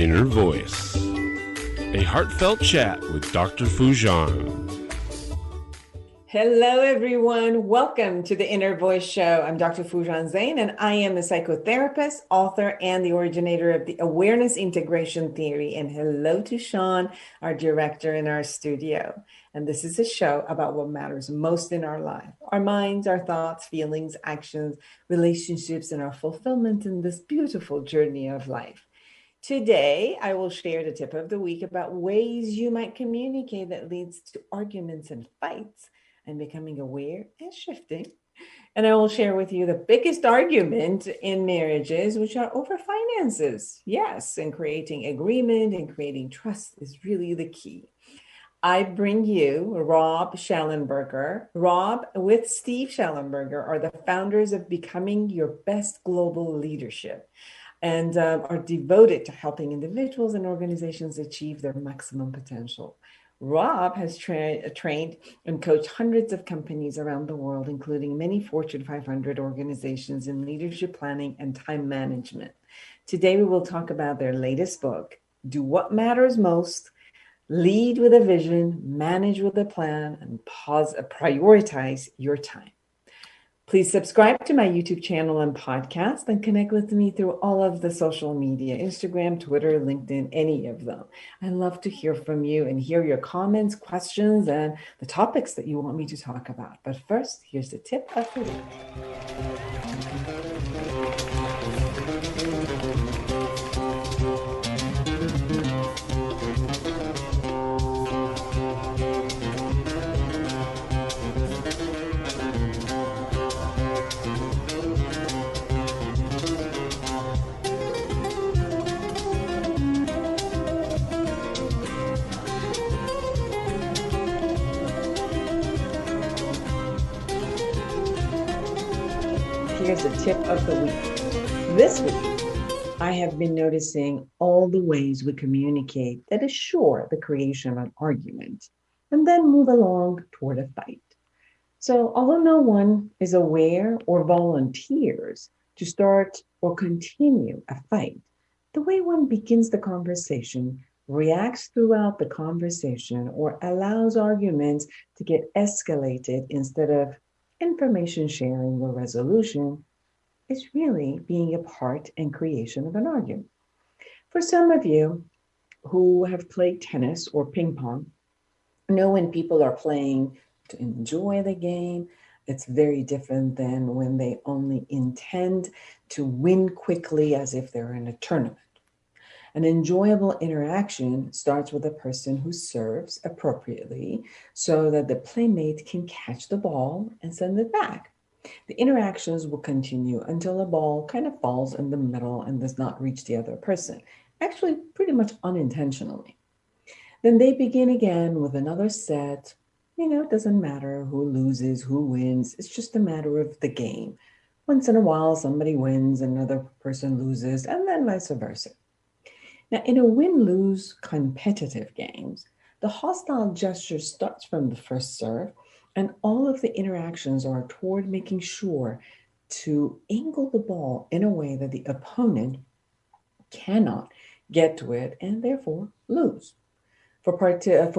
Inner Voice, a heartfelt chat with Dr. Foojan. Hello, everyone. Welcome to the Inner Voice Show. I'm Dr. Foojan Zeine, and I am a psychotherapist, author, and the originator of the Awareness Integration Theory. And hello to Sean, our director in our studio. And this is a show about what matters most in our life, our minds, our thoughts, feelings, actions, relationships, and our fulfillment in this beautiful journey of life. Today, I will share the tip of the week about ways you might communicate that leads to arguments and fights, and becoming aware and shifting. And I will share with you the biggest argument in marriages, which are over finances. Yes, and creating agreement and creating trust is really the key. I bring you Rob Shallenberger. Rob with Steve Shallenberger are the founders of Becoming Your Best Global Leadership, and are devoted to helping individuals and organizations achieve their maximum potential. Rob has trained and coached hundreds of companies around the world, including many Fortune 500 organizations in leadership planning and time management. Today, we will talk about their latest book, Do What Matters Most, Lead with a Vision, Manage with a Plan, and prioritize your time. Please subscribe to my YouTube channel and podcast and connect with me through all of the social media, Instagram, Twitter, LinkedIn, any of them. I love to hear from you and hear your comments, questions, and the topics that you want me to talk about. But first, here's the tip of the week. Here's the tip of the week. This week, I have been noticing all the ways we communicate that assure the creation of an argument and then move along toward a fight. So although no one is aware or volunteers to start or continue a fight, the way one begins the conversation, reacts throughout the conversation, or allows arguments to get escalated instead of information sharing or resolution is really being a part and creation of an argument. For some of you who have played tennis or ping pong, know when people are playing to enjoy the game, it's very different than when they only intend to win quickly as if they're in a tournament. An enjoyable interaction starts with a person who serves appropriately so that the playmate can catch the ball and send it back. The interactions will continue until the ball kind of falls in the middle and does not reach the other person, actually pretty much unintentionally. Then they begin again with another set. It doesn't matter who loses, who wins. It's just a matter of the game. Once in a while, somebody wins, another person loses, and then vice versa. Now, in a win-lose competitive games, the hostile gesture starts from the first serve, and all of the interactions are toward making sure to angle the ball in a way that the opponent cannot get to it and therefore lose. For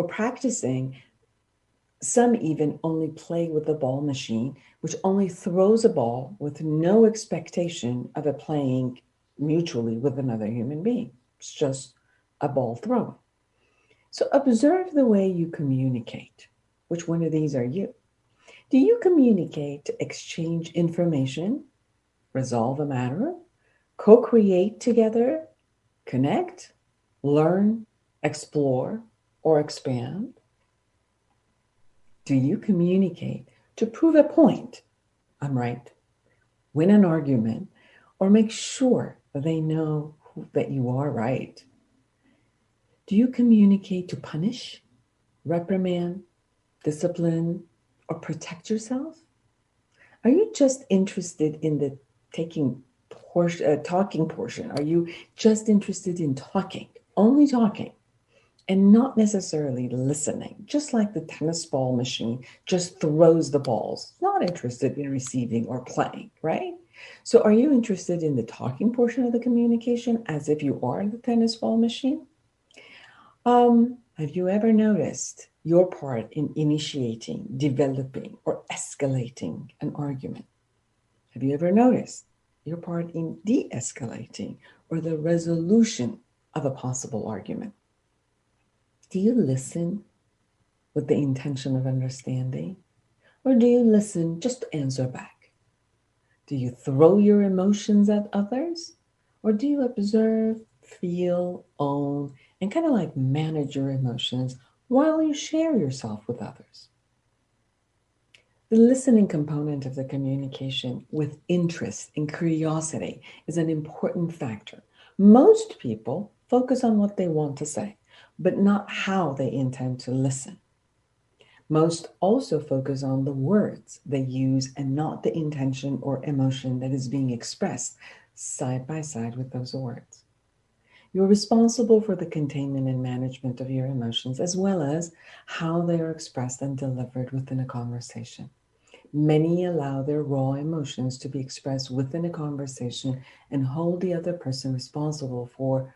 practicing, some even only play with the ball machine, which only throws a ball with no expectation of it playing mutually with another human being. It's just a ball throw. So observe the way you communicate. Which one of these are you? Do you communicate to exchange information, resolve a matter, co-create together, connect, learn, explore, or expand? Do you communicate to prove a point, I'm right, win an argument, or make sure that they know that you are right? Do you communicate to punish, reprimand, discipline, or protect yourself? Are you just interested in the talking portion? Are you just interested in talking, only talking, and not necessarily listening? Just like the tennis ball machine just throws the balls, not interested in receiving or playing, right? So, are you interested in the talking portion of the communication as if you are the tennis ball machine? Have you ever noticed your part in initiating, developing, or escalating an argument? Have you ever noticed your part in de escalating or the resolution of a possible argument? Do you listen with the intention of understanding, or do you listen just to answer back? Do you throw your emotions at others, or do you observe, feel, own, and kind of like manage your emotions while you share yourself with others? The listening component of the communication with interest and curiosity is an important factor. Most people focus on what they want to say, but not how they intend to listen. Most also focus on the words they use and not the intention or emotion that is being expressed side by side with those words. You're responsible for the containment and management of your emotions as well as how they are expressed and delivered within a conversation. Many allow their raw emotions to be expressed within a conversation and hold the other person responsible for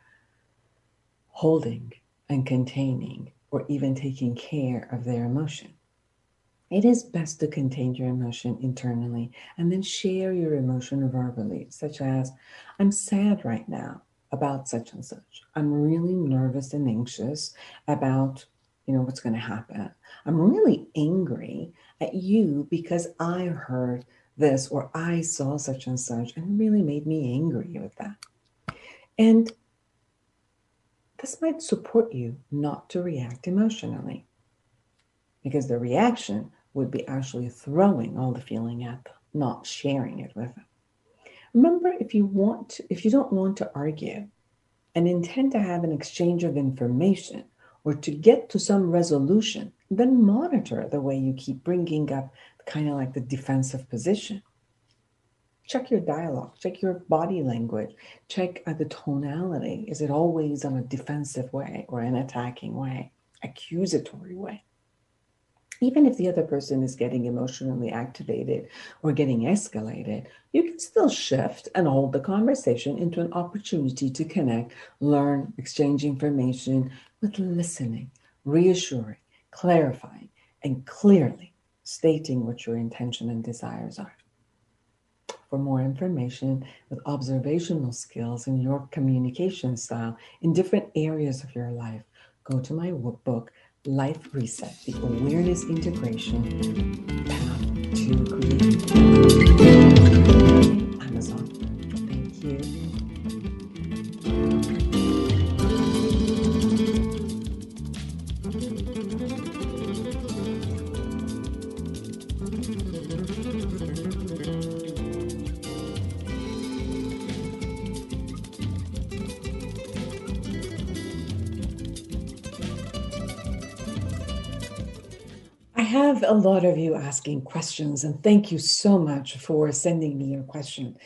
holding and containing or even taking care of their emotion. It is best to contain your emotion internally and then share your emotion verbally, such as, I'm sad right now about such and such. I'm really nervous and anxious about, what's going to happen. I'm really angry at you because I heard this or I saw such and such, and it really made me angry with that. And this might support you not to react emotionally, because the reaction would be actually throwing all the feeling at them, not sharing it with them. Remember, if you don't want to argue and intend to have an exchange of information or to get to some resolution, then monitor the way you keep bringing up kind of like the defensive position. Check your dialogue, check your body language, check the tonality. Is it always on a defensive way or an attacking way, accusatory way? Even if the other person is getting emotionally activated or getting escalated, you can still shift and hold the conversation into an opportunity to connect, learn, exchange information with listening, reassuring, clarifying, and clearly stating what your intention and desires are. For more information with observational skills in your communication style in different areas of your life, go to my workbook, Life Reset, the Awareness Integration Path to Creativity. Amazon. Thank you. I have a lot of you asking questions, and thank you so much for sending me your question.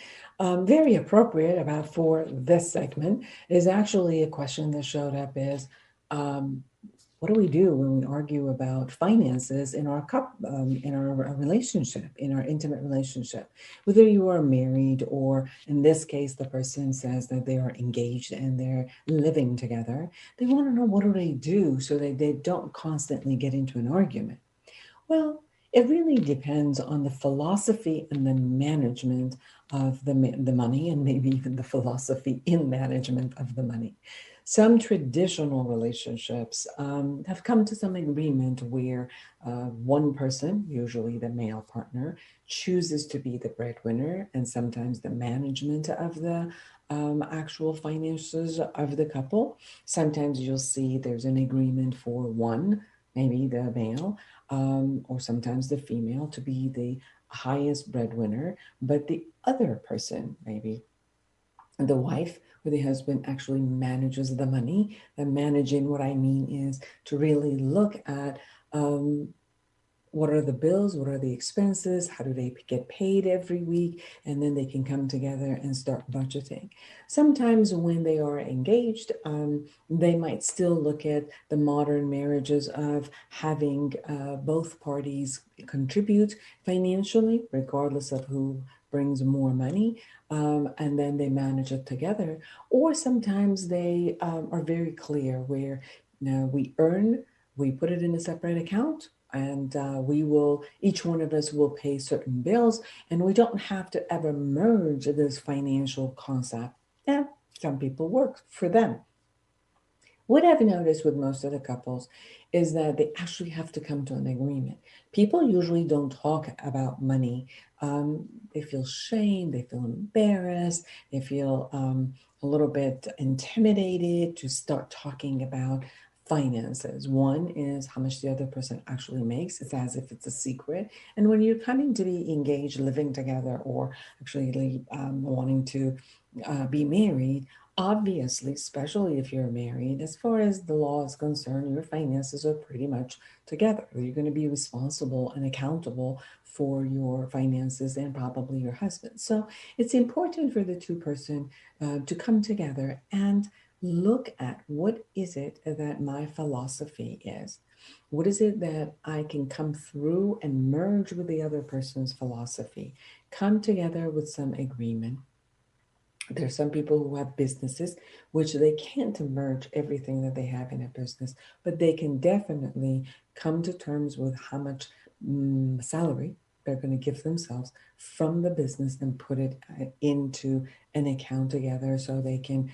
Very appropriate about for this segment is actually a question that showed up is, what do we do when we argue about finances in our in our relationship, in our intimate relationship? Whether you are married or, in this case, the person says that they are engaged and they're living together, they want to know what do they do so that they don't constantly get into an argument. Well, it really depends on the philosophy and the management of the money, and maybe even the philosophy in management of the money. Some traditional relationships have come to some agreement where one person, usually the male partner, chooses to be the breadwinner and sometimes the management of the actual finances of the couple. Sometimes you'll see there's an agreement for one, maybe the male, or sometimes the female, to be the highest breadwinner, but the other person, maybe the wife or the husband, actually manages the money. And managing, what I mean is to really look at what are the bills, what are the expenses, how do they get paid every week, and then they can come together and start budgeting. Sometimes when they are engaged, they might still look at the modern marriages of having both parties contribute financially, regardless of who brings more money, and then they manage it together. Or sometimes they are very clear where we earn, we put it in a separate account, and each one of us will pay certain bills, and we don't have to ever merge this financial concept. Yeah, some people work for them. What I've noticed with most of the couples is that they actually have to come to an agreement. People usually don't talk about money. They feel shame, they feel embarrassed, they feel a little bit intimidated to start talking about finances. One is how much the other person actually makes. It's as if it's a secret. And when you're coming to be engaged, living together, or actually wanting to be married, obviously, especially if you're married, as far as the law is concerned, your finances are pretty much together. You're going to be responsible and accountable for your finances and probably your husband. So it's important for the two-person to come together and look at what is it that my philosophy is. What is it that I can come through and merge with the other person's philosophy? Come together with some agreement. There's some people who have businesses which they can't merge everything that they have in a business, but they can definitely come to terms with how much salary they're going to give themselves from the business and put it into an account together so they can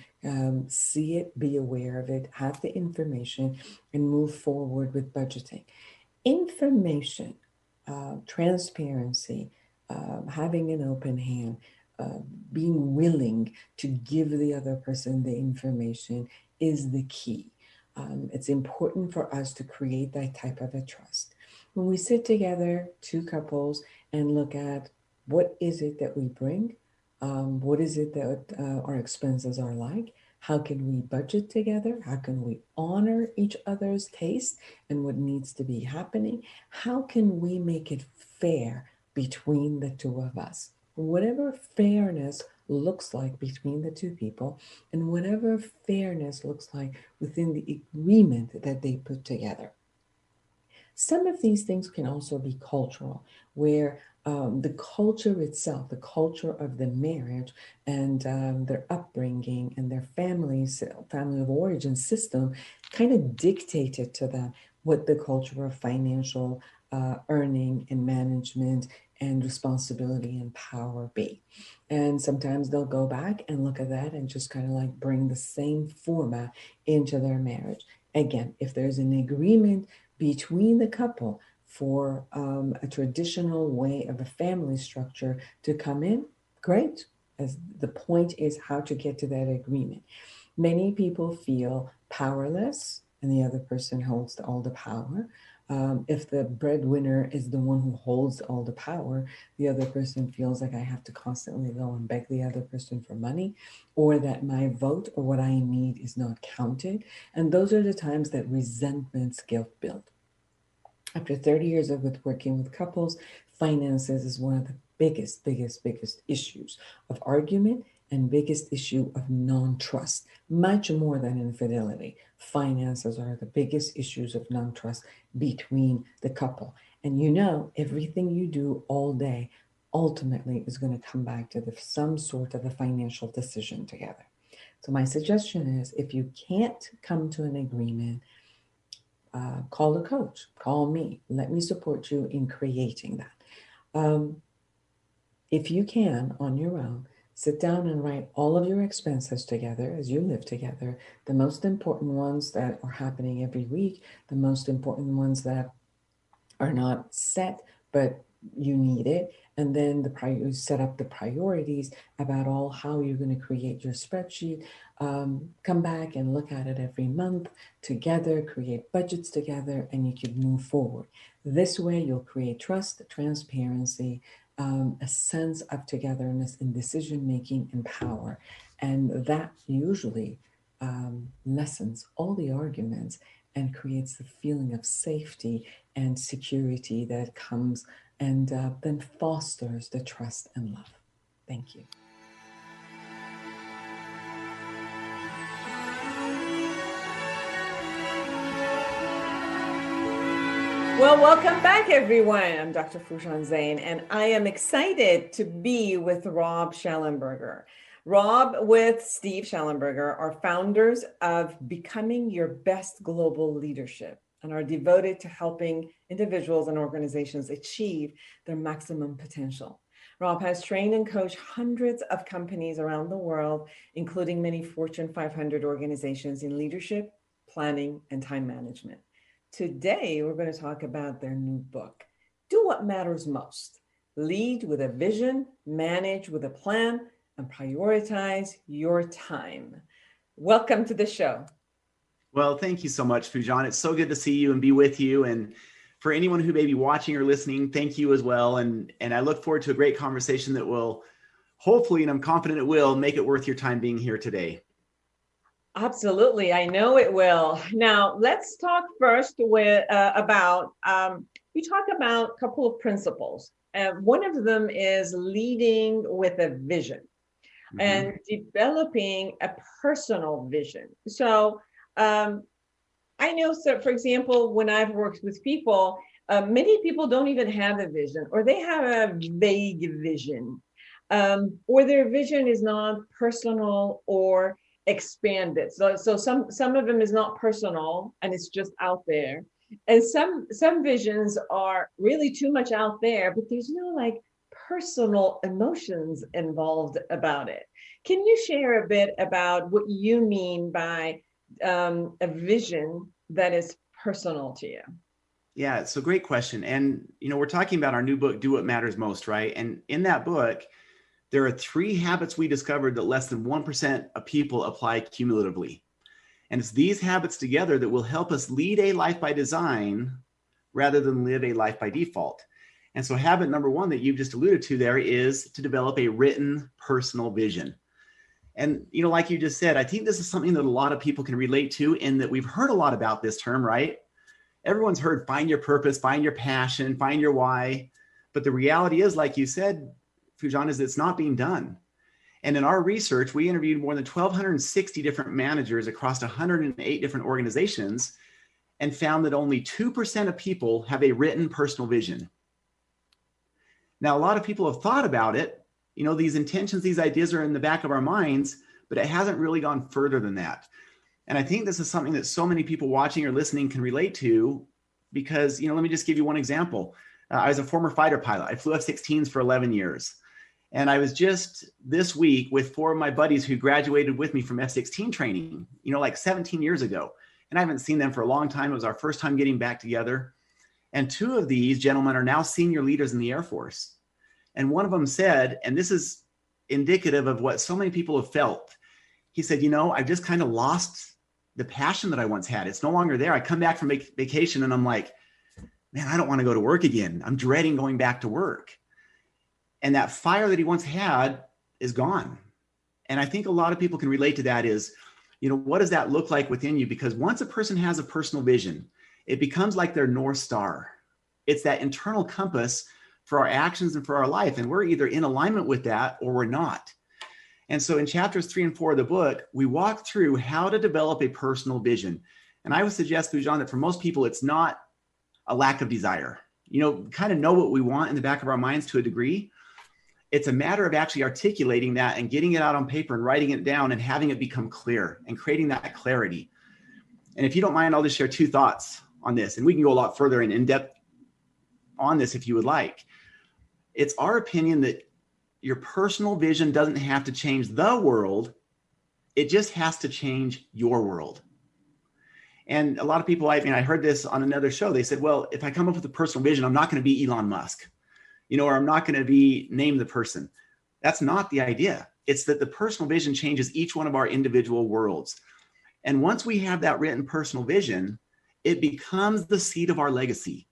see it, be aware of it, have the information, and move forward with budgeting. Information, transparency, having an open hand, uh, being willing to give the other person the information is the key. It's important for us to create that type of a trust. When we sit together, two couples, and look at what is it that we bring, what is it that our expenses are like, how can we budget together, how can we honor each other's taste and what needs to be happening, how can we make it fair between the two of us, whatever fairness looks like between the two people, and whatever fairness looks like within the agreement that they put together. Some of these things can also be cultural, where the culture itself, the culture of the marriage and their upbringing and their family of origin system kind of dictated to them what the culture of financial earning and management and responsibility and power be. And sometimes they'll go back and look at that and just kind of like bring the same format into their marriage. Again, if there's an agreement between the couple for a traditional way of a family structure to come in, great. As the point is how to get to that agreement. Many people feel powerless and the other person holds all the power. If the breadwinner is the one who holds all the power, the other person feels like I have to constantly go and beg the other person for money, or that my vote or what I need is not counted. And those are the times that resentments get built. After 30 years of working with couples, finances is one of the biggest issues of argument and biggest issue of non-trust, much more than infidelity. Finances are the biggest issues of non-trust between the couple. And everything you do all day ultimately is going to come back to some sort of a financial decision together. So my suggestion is, if you can't come to an agreement, call a coach, call me, let me support you in creating that. If you can, on your own, sit down and write all of your expenses together as you live together, the most important ones that are happening every week, the most important ones that are not set, but you need it. And then you set up the priorities about how you're going to create your spreadsheet. Come back and look at it every month together, create budgets together, and you can move forward. This way, you'll create trust, transparency, a sense of togetherness in decision making and power. And that usually lessens all the arguments and creates the feeling of safety and security that comes and then fosters the trust and love. Thank you. Well, welcome back, everyone. I'm Dr. Foojan Zeine, and I am excited to be with Rob Shallenberger. Rob with Steve Shallenberger are founders of Becoming Your Best Global Leadership and are devoted to helping individuals and organizations achieve their maximum potential. Rob has trained and coached hundreds of companies around the world, including many Fortune 500 organizations in leadership, planning, and time management. Today, we're going to talk about their new book, Do What Matters Most. Lead with a vision, manage with a plan, and prioritize your time. Welcome to the show. Well, thank you so much, Foojan. It's so good to see you and be with you. And for anyone who may be watching or listening, thank you as well. And I look forward to a great conversation that will hopefully, and I'm confident it will, make it worth your time being here today. Absolutely. I know it will. Now, let's talk first about we talk about a couple of principles. One of them is leading with a vision and developing a personal vision. So I know, so for example, when I've worked with people, many people don't even have a vision, or they have a vague vision, or their vision is not personal or expanded. So some of them is not personal and it's just out there. And some visions are really too much out there, but there's no like personal emotions involved about it. Can you share a bit about what you mean by a vision that is personal to you? Yeah, it's a great question. And, we're talking about our new book, Do What Matters Most, right? And in that book, there are 3 habits we discovered that less than 1% of people apply cumulatively. And it's these habits together that will help us lead a life by design rather than live a life by default. And so habit number 1 that you've just alluded to there is to develop a written personal vision. And, like you just said, I think this is something that a lot of people can relate to, in that we've heard a lot about this term, right? Everyone's heard find your purpose, find your passion, find your why. But the reality is, like you said, Foojan, is it's not being done. And in our research, we interviewed more than 1,260 different managers across 108 different organizations and found that only 2% of people have a written personal vision. Now, a lot of people have thought about it. These intentions, these ideas are in the back of our minds, but it hasn't really gone further than that. And I think this is something that so many people watching or listening can relate to because, let me just give you one example. I was a former fighter pilot. I flew F-16s for 11 years. And I was just this week with 4 of my buddies who graduated with me from F-16 training, like 17 years ago. And I haven't seen them for a long time. It was our first time getting back together. And 2 of these gentlemen are now senior leaders in the Air Force. And one of them said, and this is indicative of what so many people have felt. He said, I've just kind of lost the passion that I once had. It's no longer there. I come back from vacation and I'm like, man, I don't want to go to work again. I'm dreading going back to work. And that fire that he once had is gone. And I think a lot of people can relate to that is, what does that look like within you? Because once a person has a personal vision, it becomes like their North Star. It's that internal compass for our actions and for our life. And we're either in alignment with that or we're not. And so in chapters 3 and 4 of the book, we walk through how to develop a personal vision. And I would suggest, Foojan, that for most people, it's not a lack of desire. Kind of know what we want in the back of our minds to a degree. It's a matter of actually articulating that and getting it out on paper and writing it down and having it become clear and creating that clarity. And if you don't mind, I'll just share 2 thoughts on this, and we can go a lot further and in depth on this if you would like. It's our opinion that your personal vision doesn't have to change the world. It just has to change your world. And a lot of people, I heard this on another show. They said, well, if I come up with a personal vision, I'm not going to be Elon Musk. Or I'm not going to be named the person. That's not the idea. It's that the personal vision changes each one of our individual worlds. And once we have that written personal vision, it becomes the seed of our legacy.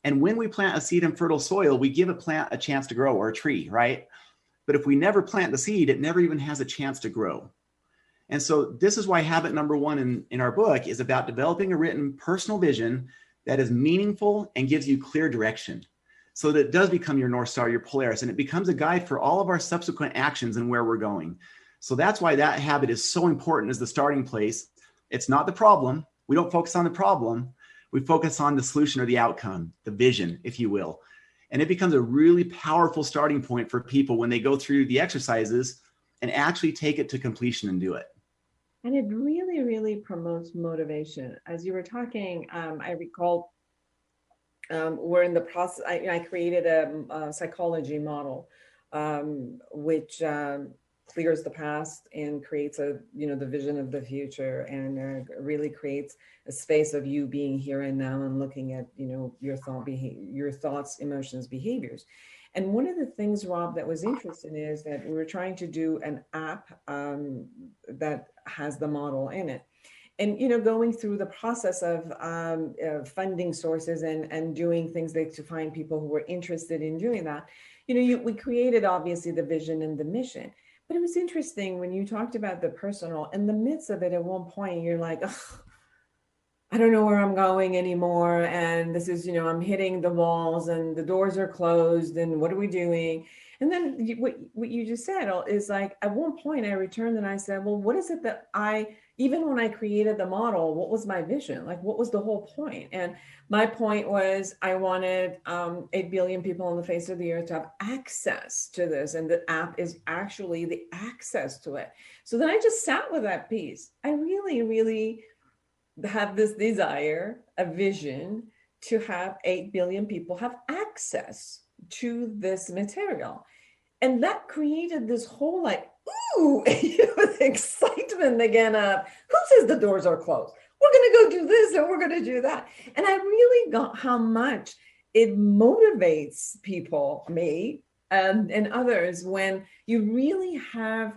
And when we plant a seed in fertile soil, we give a plant a chance to grow, or a tree, right? But if we never plant the seed, it never even has a chance to grow. And so this is why habit number 1 in our book is about developing a written personal vision that is meaningful and gives you clear direction, so that it does become your North Star, your Polaris, and it becomes a guide for all of our subsequent actions and where we're going. So that's why that habit is so important as the starting place. It's not the problem. We don't focus on the problem, We focus on the solution or the outcome, the vision, if you will. And it becomes a really powerful starting point for people when they go through the exercises and actually take it to completion and do it. And it really, really promotes motivation. As you were talking, I recall we're in the process, I created a psychology model, which clears the past and creates the vision of the future, and really creates a space of you being here and now and looking at, your thoughts, emotions, behaviors. And one of the things, Rob, that was interesting is that we were trying to do an app that has the model in it. And, going through the process of funding sources and doing things like to find people who were interested in doing that, we created obviously the vision and the mission. But it was interesting when you talked about the personal, in the midst of it, at one point, you're like, I don't know where I'm going anymore. And this is, I'm hitting the walls and the doors are closed. And what are we doing? And then what you just said is like, at one point I returned and I said, well, what is it that even when I created the model, what was my vision? Like, what was the whole point? And my point was I wanted 8 billion people on the face of the earth to have access to this. And the app is actually the access to it. So then I just sat with that piece. I really, really have this desire, a vision to have 8 billion people have access to this material. And that created this whole excitement again of, who says the doors are closed? We're going to go do this and we're going to do that. And I really got how much it motivates people, me and others, when you really have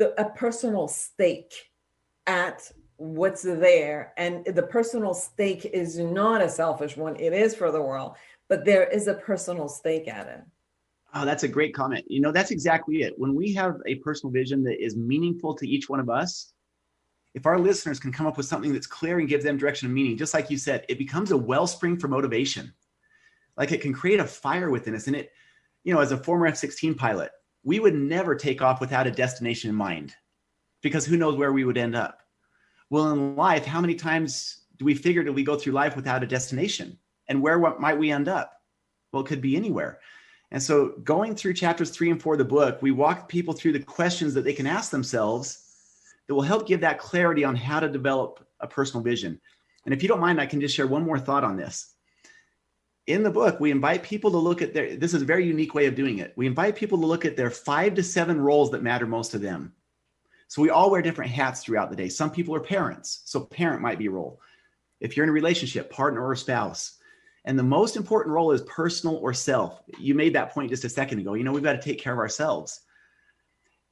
a personal stake at what's there. And the personal stake is not a selfish one. It is for the world, but there is a personal stake at it. Oh, that's a great comment. That's exactly it. When we have a personal vision that is meaningful to each one of us, if our listeners can come up with something that's clear and gives them direction and meaning, just like you said, it becomes a wellspring for motivation. Like, it can create a fire within us. And it, as a former F-16 pilot, we would never take off without a destination in mind, because who knows where we would end up. Well, in life, how many times do we figuratively go through life without a destination? And what might we end up? Well, it could be anywhere. And so going through chapters 3 and 4 of the book, we walk people through the questions that they can ask themselves that will help give that clarity on how to develop a personal vision. And if you don't mind, I can just share one more thought on this. In the book, we invite people to look at this is a very unique way of doing it. We invite people to look at their 5 to 7 roles that matter most to them. So we all wear different hats throughout the day. Some people are parents, so parent might be a role. If you're in a relationship, partner or spouse. And the most important role is personal or self. You made that point just a second ago. We've got to take care of ourselves.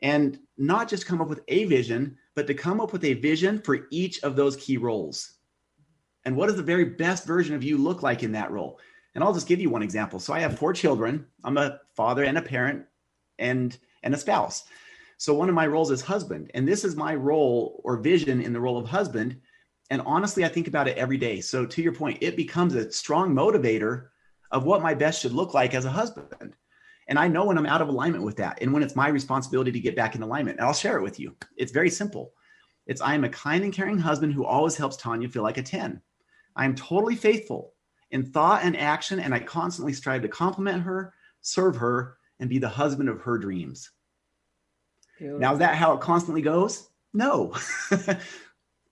And not just come up with a vision, but to come up with a vision for each of those key roles. And what does the very best version of you look like in that role? And I'll just give you one example. So I have 4 children. I'm a father and a parent and a spouse. So one of my roles is husband. And this is my role or vision in the role of husband. And honestly, I think about it every day. So to your point, it becomes a strong motivator of what my best should look like as a husband. And I know when I'm out of alignment with that and when it's my responsibility to get back in alignment. And I'll share it with you. It's very simple. I am a kind and caring husband who always helps Tanya feel like a 10. I am totally faithful in thought and action, and I constantly strive to compliment her, serve her, and be the husband of her dreams. Beautiful. Now, is that how it constantly goes? No.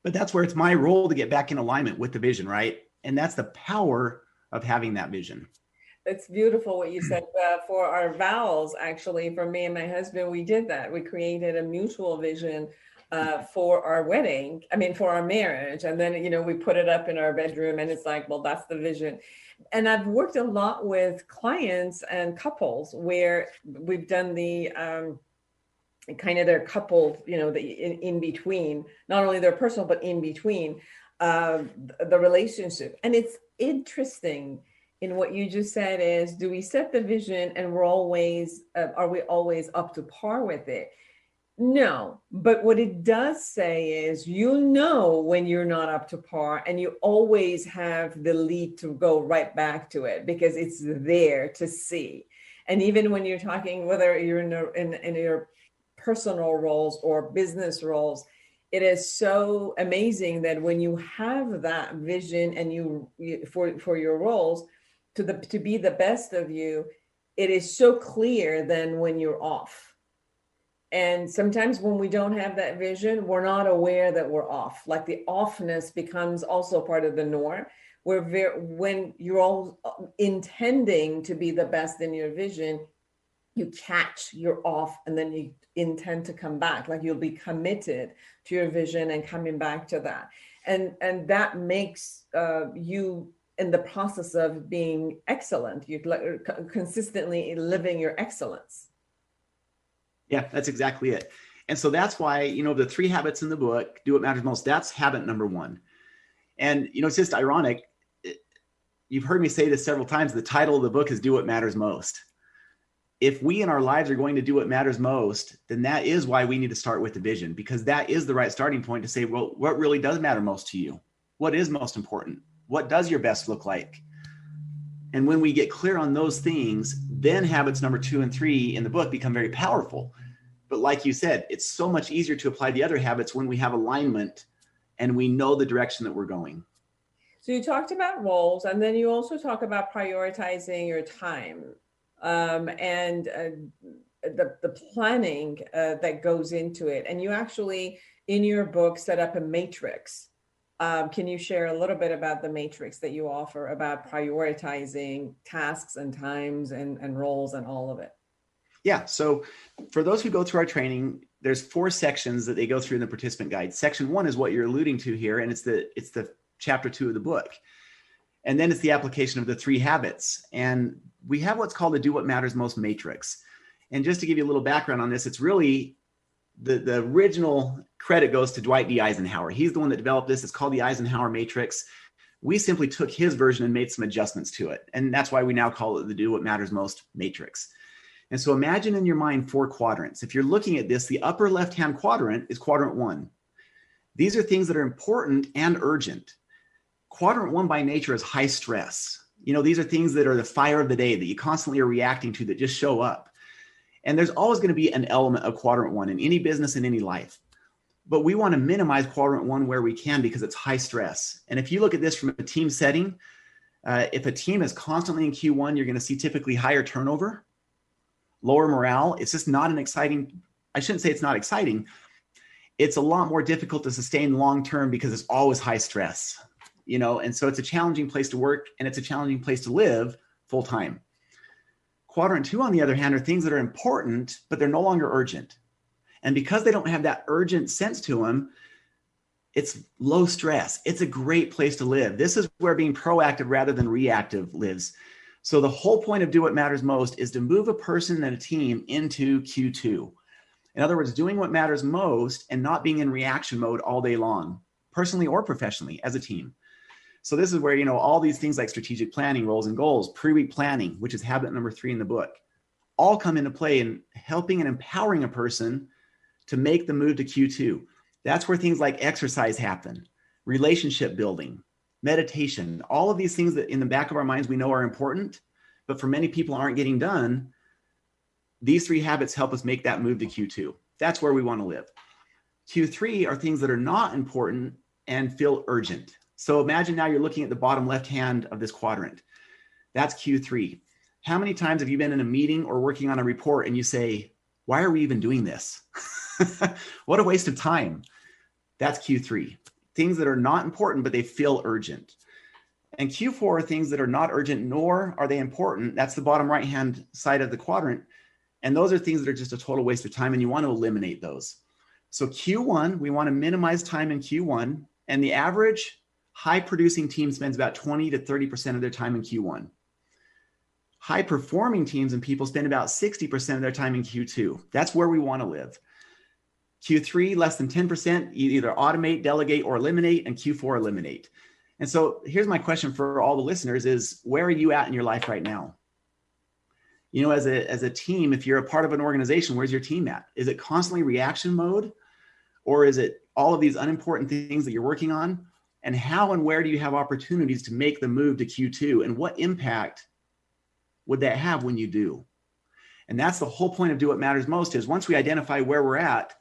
But that's where it's my role to get back in alignment with the vision, right? And that's the power of having that vision. It's beautiful what you said. For our vows, actually, for me and my husband, we did that. We created a mutual vision for our wedding. For our marriage. And then, we put it up in our bedroom, and it's like, well, that's the vision. And I've worked a lot with clients and couples where we've done the kind of their couple, the in between, not only their personal, but in between the relationship. And it's interesting in what you just said is, do we set the vision and are we always up to par with it? No, but what it does say is, when you're not up to par, and you always have the lead to go right back to it because it's there to see. And even when you're talking, whether you're in your personal roles or business roles, it is so amazing that when you have that vision and for your roles to be the best of you, it is so clear than when you're off. And sometimes when we don't have that vision, we're not aware that we're off. Like the offness becomes also part of the norm. When you're all intending to be the best in your vision, you catch you're off, and then you intend to come back. Like you'll be committed to your vision and coming back to that. And that makes you in the process of being excellent. You're consistently living your excellence. Yeah, that's exactly it. And so that's why, the 3 habits in the book, Do What Matters Most, that's habit number 1. And, it's just ironic. You've heard me say this several times. The title of the book is Do What Matters Most. If we in our lives are going to do what matters most, then that is why we need to start with the vision, because that is the right starting point to say, well, what really does matter most to you? What is most important? What does your best look like? And when we get clear on those things, then habits number 2 and 3 in the book become very powerful. But like you said, it's so much easier to apply the other habits when we have alignment and we know the direction that we're going. So you talked about roles, and then you also talk about prioritizing your time and the planning that goes into it. And you actually, in your book, set up a matrix. Can you share a little bit about the matrix that you offer about prioritizing tasks and times and roles and all of it? Yeah. So for those who go through our training, there's 4 sections that they go through in the participant guide. Section 1 is what you're alluding to here, and it's the chapter 2 of the book. And then it's the application of the 3 habits. And we have what's called the Do What Matters Most matrix. And just to give you a little background on this, it's really the original credit goes to Dwight D. Eisenhower. He's the one that developed this. It's called the Eisenhower matrix. We simply took his version and made some adjustments to it. And that's why we now call it the Do What Matters Most matrix. And so imagine in your mind 4 quadrants. If you're looking at this, the upper left-hand quadrant is quadrant 1. These are things that are important and urgent. Quadrant 1 by nature is high stress. These are things that are the fire of the day that you constantly are reacting to that just show up. And there's always going to be an element of quadrant 1 in any business, in any life. But we want to minimize quadrant 1 where we can because it's high stress. And if you look at this from a team setting, if a team is constantly in Q1, you're going to see typically higher turnover, lower morale. It's just not an exciting, I shouldn't say it's not exciting. It's a lot more difficult to sustain long-term because it's always high stress, and so it's a challenging place to work and it's a challenging place to live full-time. Quadrant 2, on the other hand, are things that are important, but they're no longer urgent. And because they don't have that urgent sense to them, it's low stress. It's a great place to live. This is where being proactive rather than reactive lives. So the whole point of Do What Matters Most is to move a person and a team into Q2. In other words, doing what matters most and not being in reaction mode all day long, personally or professionally as a team. So this is where, all these things like strategic planning, roles and goals, PreWeek Planning, which is habit number 3 in the book, all come into play in helping and empowering a person to make the move to Q2. That's where things like exercise happen, relationship building, meditation, all of these things that in the back of our minds we know are important, but for many people aren't getting done. These 3 habits help us make that move to Q2. That's where we want to live. Q3 are things that are not important and feel urgent. So imagine now you're looking at the bottom left hand of this quadrant. That's Q3. How many times have you been in a meeting or working on a report and you say, why are we even doing this? What a waste of time. That's Q3. Things that are not important, but they feel urgent. And Q4 are things that are not urgent, nor are they important. That's the bottom right-hand side of the quadrant. And those are things that are just a total waste of time, and you want to eliminate those. So Q1, we want to minimize time in Q1, and the average high-producing team spends about 20 to 30% of their time in Q1. High-performing teams and people spend about 60% of their time in Q2. That's where we want to live. Q3, less than 10%, you either automate, delegate, or eliminate, and Q4, eliminate. And so here's my question for all the listeners is, where are you at in your life right now? As a team, if you're a part of an organization, where's your team at? Is it constantly reaction mode? Or is it all of these unimportant things that you're working on? And how and where do you have opportunities to make the move to Q2? And what impact would that have when you do? And that's the whole point of Do What Matters Most is once we identify where we're at,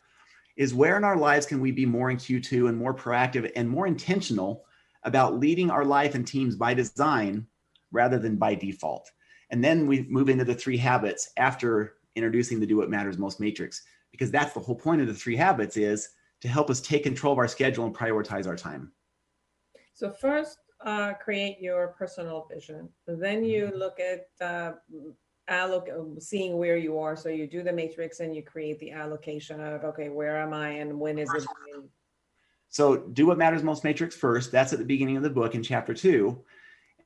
is where in our lives can we be more in Q2 and more proactive and more intentional about leading our life and teams by design rather than by default. And then we move into the 3 habits after introducing the Do What Matters Most matrix, because that's the whole point of the 3 habits, is to help us take control of our schedule and prioritize our time. So first, create your personal vision. Then you look at seeing where you are. So you do the matrix and you create the allocation of, okay, where am I and when is it? So Do What Matters Most matrix first. That's at the beginning of the book in chapter 2.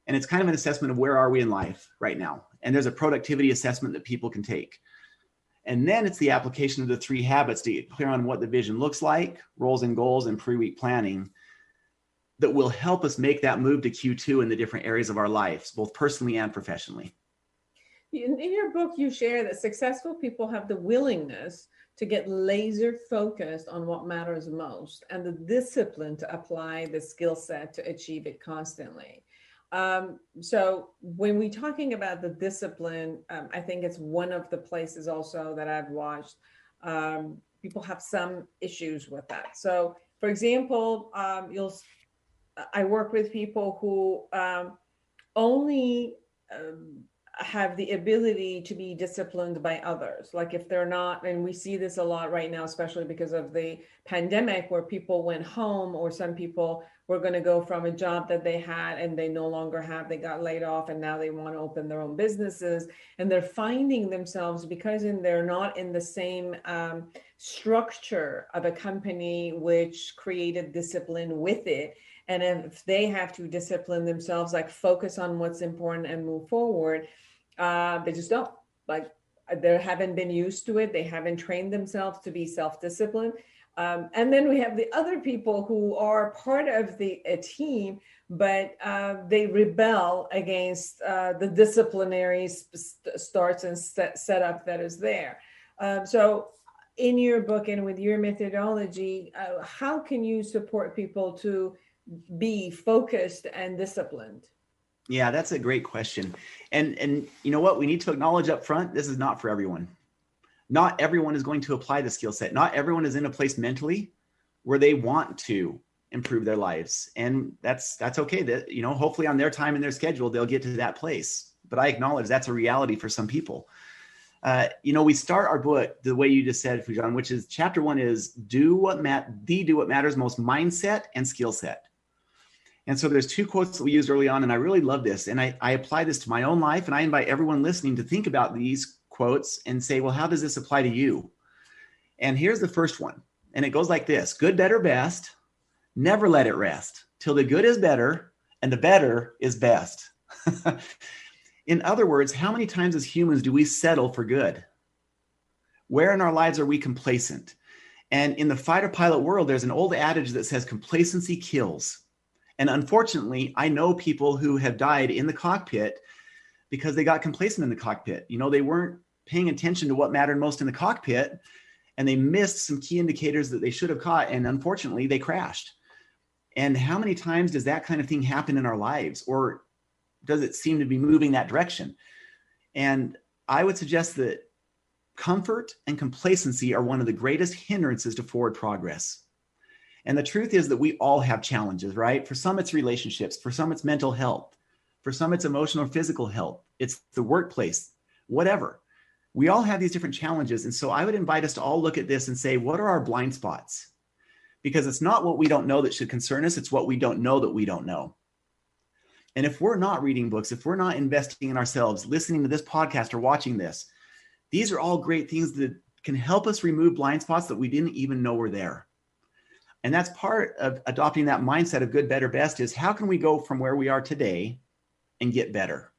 And it's kind of an assessment of where are we in life right now. And there's a productivity assessment that people can take. And then it's the application of the 3 habits to get clear on what the vision looks like, roles and goals, and pre-week planning that will help us make that move to Q2 in the different areas of our lives, both personally and professionally. In your book, you share that successful people have the willingness to get laser focused on what matters most and the discipline to apply the skill set to achieve it constantly. So when we're talking about the discipline, I think it's one of the places also that I've watched. People have some issues with that. So for example, I work with people who only have the ability to be disciplined by others. Like if they're not, and we see this a lot right now, especially because of the pandemic, where people went home, or some people were going to go from a job that they had and they no longer have, they got laid off and now they want to open their own businesses. And they're finding themselves, because they're not in the same structure of a company which created discipline with it. And if they have to discipline themselves, like focus on what's important and move forward, they just don't. Like they haven't been used to it. They haven't trained themselves to be self-disciplined. And then we have the other people who are part of a team, but they rebel against the disciplinary starts and setup that is there. So in your book and with your methodology, how can you support people to be focused and disciplined? Yeah, that's a great question. And you know what? We need to acknowledge up front, this is not for everyone. Not everyone is going to apply the skill set. Not everyone is in a place mentally where they want to improve their lives. And that's okay. That, hopefully on their time and their schedule, they'll get to that place. But I acknowledge that's a reality for some people. We start our book the way you just said, Foojan, which is chapter 1 is Do What Matters Most mindset and skill set. And so there's 2 quotes that we used early on, and I really love this. And I apply this to my own life, and I invite everyone listening to think about these quotes and say, well, how does this apply to you? And here's the first one. And it goes like this: good, better, best. Never let it rest till the good is better and the better is best. In other words, how many times as humans do we settle for good? Where in our lives are we complacent? And in the fighter pilot world, there's an old adage that says complacency kills. And unfortunately, I know people who have died in the cockpit because they got complacent in the cockpit. They weren't paying attention to what mattered most in the cockpit, and they missed some key indicators that they should have caught. And unfortunately, they crashed. And how many times does that kind of thing happen in our lives? Or does it seem to be moving that direction? And I would suggest that comfort and complacency are one of the greatest hindrances to forward progress. And the truth is that we all have challenges, right? For some, it's relationships. For some, it's mental health. For some, it's emotional or physical health. It's the workplace, whatever. We all have these different challenges. And so I would invite us to all look at this and say, what are our blind spots? Because it's not what we don't know that should concern us. It's what we don't know that we don't know. And if we're not reading books, if we're not investing in ourselves, listening to this podcast or watching this, these are all great things that can help us remove blind spots that we didn't even know were there. And that's part of adopting that mindset of good, better, best, is how can we go from where we are today and get better?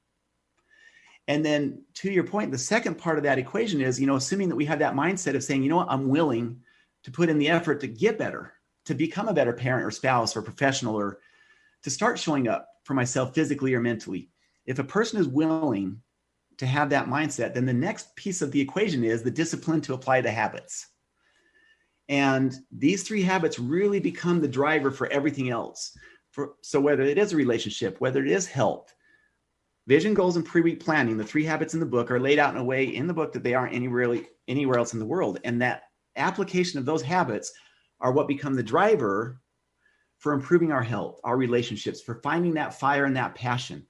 And then to your point, the second part of that equation is, assuming that we have that mindset of saying, I'm willing to put in the effort to get better, to become a better parent or spouse or professional, or to start showing up for myself physically or mentally. If a person is willing to have that mindset, then the next piece of the equation is the discipline to apply the habits. And these 3 habits really become the driver for everything else. So whether it is a relationship, whether it is health, vision, goals, and pre-week planning, the 3 habits in the book are laid out in a way in the book that they aren't anywhere else in the world. And that application of those habits are what become the driver for improving our health, our relationships, for finding that fire and that passion,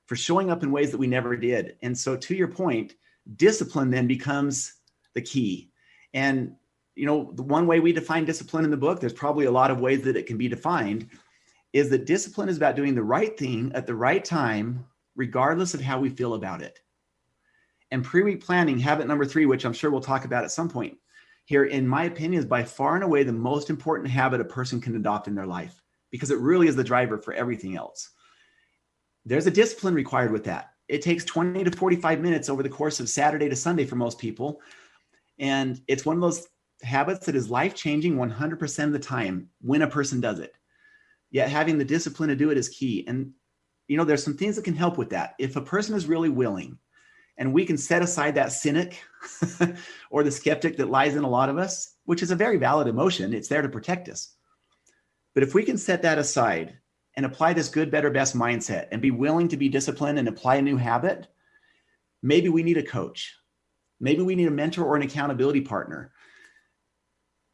for showing up in ways that we never did. And so to your point, discipline then becomes the key. And, you know, the one way we define discipline in the book, there's probably a lot of ways that it can be defined, is that discipline is about doing the right thing at the right time, regardless of how we feel about it. And pre-week planning, habit number 3, which I'm sure we'll talk about at some point here, in my opinion, is by far and away the most important habit a person can adopt in their life, because it really is the driver for everything else. There's a discipline required with that. It takes 20 to 45 minutes over the course of Saturday to Sunday for most people. And it's one of those habits that is life-changing 100% of the time when a person does it. Yet having the discipline to do it is key. And, you know, there's some things that can help with that. If a person is really willing, and we can set aside that cynic or the skeptic that lies in a lot of us, which is a very valid emotion. It's there to protect us. But if we can set that aside and apply this good, better, best mindset and be willing to be disciplined and apply a new habit, maybe we need a coach. Maybe we need a mentor or an accountability partner.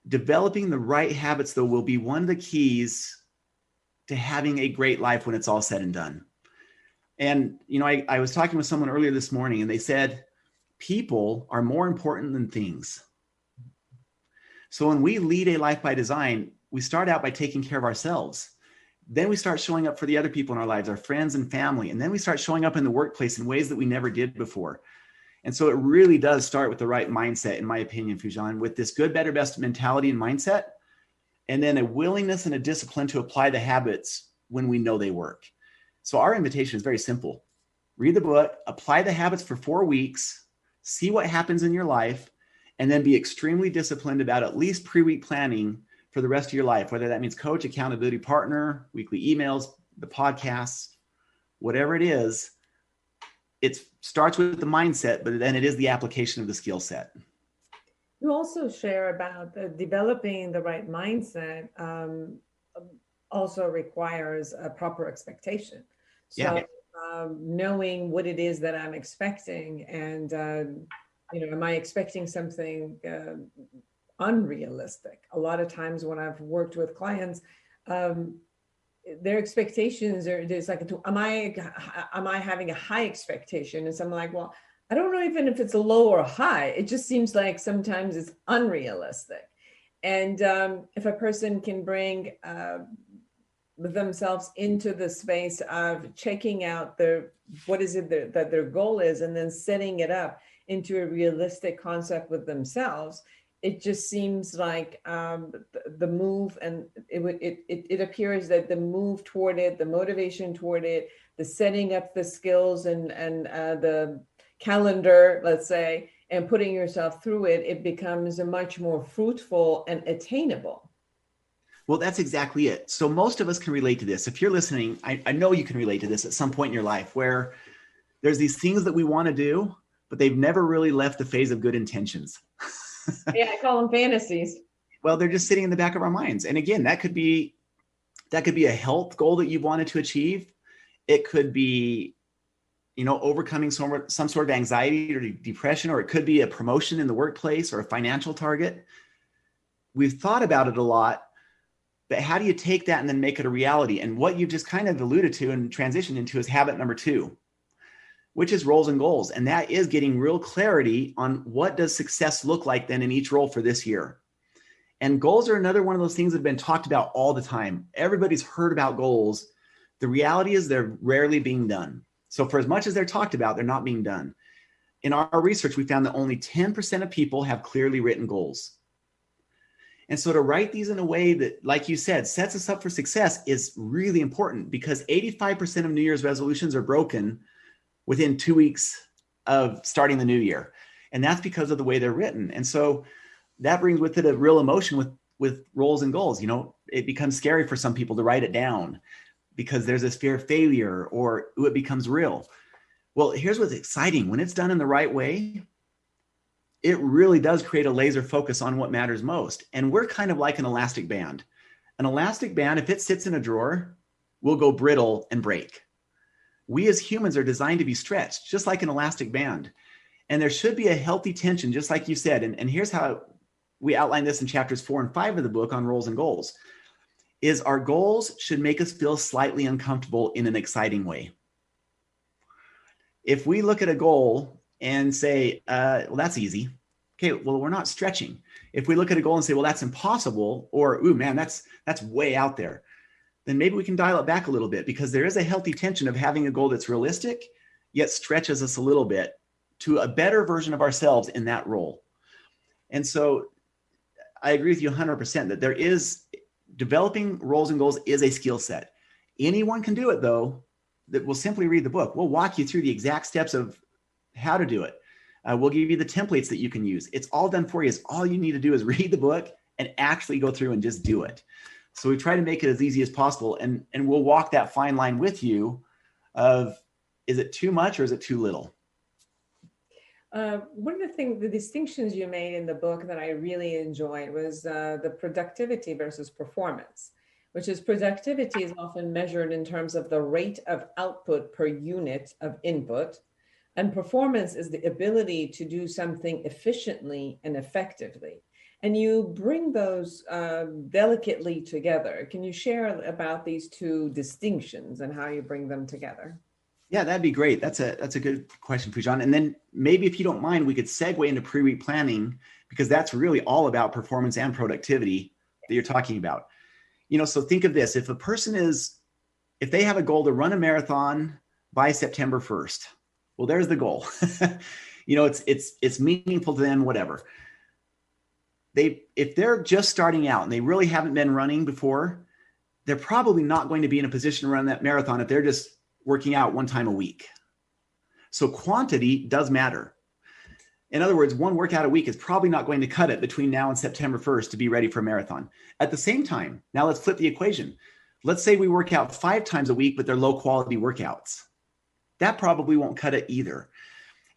Developing the right habits, though, will be one of the keys to having a great life when it's all said and done. And, you know, I was talking with someone earlier this morning, and they said, people are more important than things. So when we lead a life by design, we start out by taking care of ourselves. Then we start showing up for the other people in our lives, our friends and family. And then we start showing up in the workplace in ways that we never did before. And so it really does start with the right mindset, in my opinion, Foojan, with this good, better, best mentality and mindset, and then a willingness and a discipline to apply the habits when we know they work. So our invitation is very simple. Read the book, apply the habits for 4 weeks, see what happens in your life, and then be extremely disciplined about at least pre-week planning for the rest of your life, whether that means coach, accountability partner, weekly emails, the podcasts, whatever it is. It starts with the mindset, but then it is the application of the skill set. You also share about developing the right mindset also requires a proper expectation. So knowing what it is that I'm expecting, and am I expecting something unrealistic? A lot of times when I've worked with clients, their expectations are, there's like, am I having a high expectation? And so I'm like, well, I don't know even if it's a low or a high. It just seems like sometimes it's unrealistic. And if a person can bring themselves into the space of checking out what is it that their goal is, and then setting it up into a realistic concept with themselves, it just seems like the move, and it appears that the move toward it, the motivation toward it, the setting up the skills and the calendar, let's say, and putting yourself through it, it becomes a much more fruitful and attainable. Well, that's exactly it. So most of us can relate to this. If you're listening, I know you can relate to this at some point in your life where there's these things that we want to do, but they've never really left the phase of good intentions. Yeah, I call them fantasies. Well, they're just sitting in the back of our minds. And again, that could be a health goal that you wanted to achieve. It could be, overcoming some sort of anxiety or depression, or it could be a promotion in the workplace or a financial target. We've thought about it a lot, but how do you take that and then make it a reality? And what you've just kind of alluded to and transitioned into is habit number 2, which is roles and goals. And that is getting real clarity on what does success look like then in each role for this year. And goals are another one of those things that have been talked about all the time. Everybody's heard about goals. The reality is they're rarely being done. So for as much as they're talked about, they're not being done. In our research, we found that only 10% of people have clearly written goals. And so to write these in a way that, like you said, sets us up for success is really important, because 85% of New Year's resolutions are broken within 2 weeks of starting the new year. And that's because of the way they're written. And so that brings with it a real emotion with roles and goals. It becomes scary for some people to write it down because there's this fear of failure, or it becomes real. Well, here's what's exciting. When it's done in the right way, it really does create a laser focus on what matters most. And we're kind of like an elastic band. An elastic band, if it sits in a drawer, will go brittle and break. We as humans are designed to be stretched, just like an elastic band. And there should be a healthy tension, just like you said. And here's how we outline this in chapters 4 and 5 of the book on roles and goals, is our goals should make us feel slightly uncomfortable in an exciting way. If we look at a goal and say, well, that's easy. Okay, well, we're not stretching. If we look at a goal and say, well, that's impossible, or, ooh, man, that's way out there, then maybe we can dial it back a little bit, because there is a healthy tension of having a goal that's realistic, yet stretches us a little bit to a better version of ourselves in that role. And so I agree with you 100% that there is, developing roles and goals is a skill set. Anyone can do it, though, that will simply read the book. We'll walk you through the exact steps of how to do it. We'll give you the templates that you can use. It's all done for you. It's all you need to do is read the book and actually go through and just do it. So we try to make it as easy as possible. And we'll walk that fine line with you of, is it too much or is it too little? One of the things, the distinctions you made in the book that I really enjoyed was the productivity versus performance, which is productivity is often measured in terms of the rate of output per unit of input. And performance is the ability to do something efficiently and effectively. And you bring those delicately together. Can you share about these two distinctions and how you bring them together? Yeah, that'd be great. That's a good question, Foojan. And then maybe if you don't mind, we could segue into pre-week planning, because that's really all about performance and productivity that you're talking about. So think of this. If a person if they have a goal to run a marathon by September 1st, well, there's the goal. It's meaningful to them, whatever. If they're just starting out and they really haven't been running before, they're probably not going to be in a position to run that marathon if they're just working out one time a week. So quantity does matter. In other words, one workout a week is probably not going to cut it between now and September 1st to be ready for a marathon. At the same time, now let's flip the equation. Let's say we work out 5 times a week, but they're low quality workouts. That probably won't cut it either.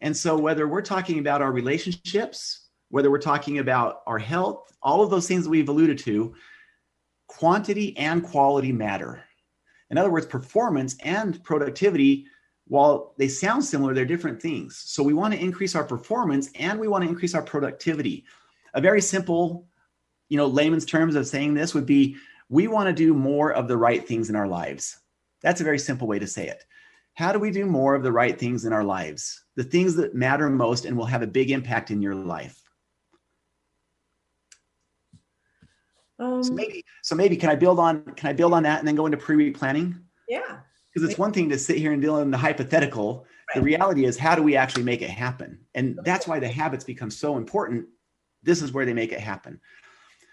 And so whether we're talking about our relationships, whether we're talking about our health, all of those things that we've alluded to, quantity and quality matter. In other words, performance and productivity, while they sound similar, they're different things. So we want to increase our performance and we want to increase our productivity. A very simple, layman's terms of saying this would be, we want to do more of the right things in our lives. That's a very simple way to say it. How do we do more of the right things in our lives? The things that matter most and will have a big impact in your life. So maybe can I build on that and then go into pre-week planning? Yeah. Because it's one thing to sit here and deal in the hypothetical. Right. The reality is, how do we actually make it happen? And that's why the habits become so important. This is where they make it happen.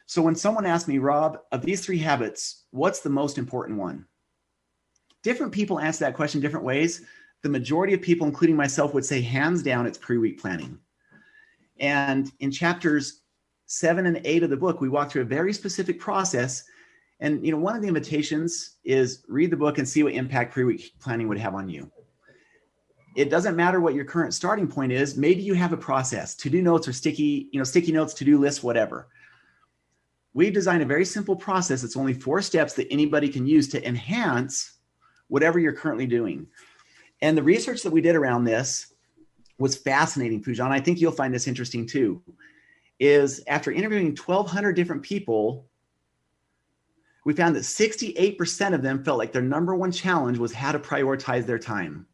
So when someone asks me, Rob, of these 3 habits, what's the most important one? Different people answer that question different ways. The majority of people, including myself, would say hands down, it's pre-week planning. And in chapters 7 and 8 of the book, we walk through a very specific process. And one of the invitations is read the book and see what impact pre-week planning would have on you. It doesn't matter what your current starting point is. Maybe you have a process, to-do notes or sticky notes, to-do lists, whatever. We've designed a very simple process. It's only 4 steps that anybody can use to enhance whatever you're currently doing. And the research that we did around this was fascinating, Foojan. I think you'll find this interesting too, is after interviewing 1,200 different people, we found that 68% of them felt like their number one challenge was how to prioritize their time.